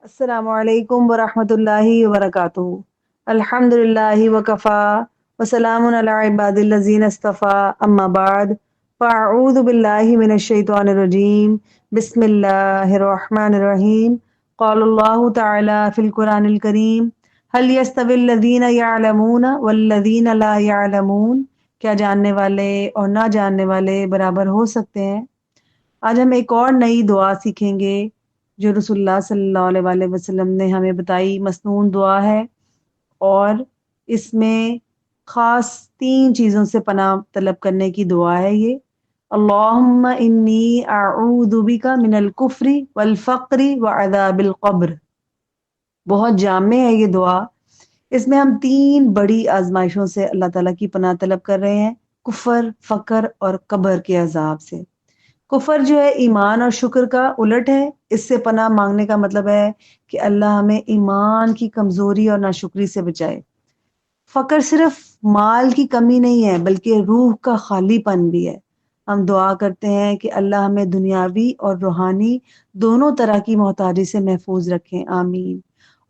السلام علیکم ورحمۃ اللہ وبرکاتہ۔ الحمد للہ وکفا وسلام علی عباد الذین اصطفیٰ، اما بعد فاعوذ باللہ من الشیطان الرجیم، بسم اللہ الرحمن الرحیم۔ قال اللہ تعالی فی القرآن الکریم، هل يستوی الذین یعلمون والذین لا یعلمون، کیا جاننے والے اور نہ جاننے والے برابر ہو سکتے ہیں؟ آج ہم ایک اور نئی دعا سیکھیں گے جو رسول اللہ صلی اللہ علیہ وآلہ وسلم نے ہمیں بتائی، مسنون دعا ہے، اور اس میں خاص 3 چیزوں سے پناہ طلب کرنے کی دعا ہے یہ۔ اللہم انی اعوذ بک من الکفر والفقر وعذاب القبر۔ بہت جامع ہے یہ دعا۔ اس میں ہم 3 بڑی آزمائشوں سے اللہ تعالیٰ کی پناہ طلب کر رہے ہیں، کفر، فقر اور قبر کے عذاب سے۔ کفر جو ہے ایمان اور شکر کا الٹ ہے، اس سے پناہ مانگنے کا مطلب ہے کہ اللہ ہمیں ایمان کی کمزوری اور ناشکری سے بچائے۔ فقر صرف مال کی کمی نہیں ہے بلکہ روح کا خالی پن بھی ہے۔ ہم دعا کرتے ہیں کہ اللہ ہمیں دنیاوی اور روحانی دونوں طرح کی محتاجی سے محفوظ رکھیں، آمین۔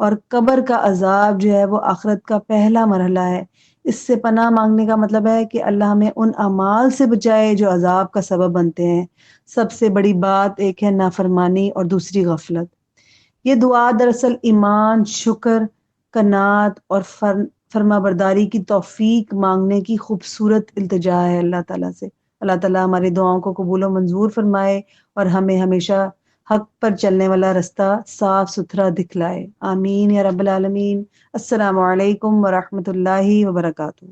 اور قبر کا عذاب جو ہے وہ آخرت کا پہلا مرحلہ ہے۔ اس سے پناہ مانگنے کا مطلب ہے کہ اللہ ہمیں ان اعمال سے بچائے جو عذاب کا سبب بنتے ہیں۔ سب سے بڑی بات ایک ہے نافرمانی اور دوسری غفلت۔ یہ دعا دراصل ایمان، شکر، قناعت اور فرما برداری کی توفیق مانگنے کی خوبصورت التجا ہے اللہ تعالیٰ سے۔ اللہ تعالیٰ ہماری دعاؤں کو قبول و منظور فرمائے اور ہمیں ہمیشہ حق پر چلنے والا رستہ صاف ستھرا دکھلائے، آمین یا رب العالمین۔ السلام علیکم ورحمۃ اللہ وبرکاتہ۔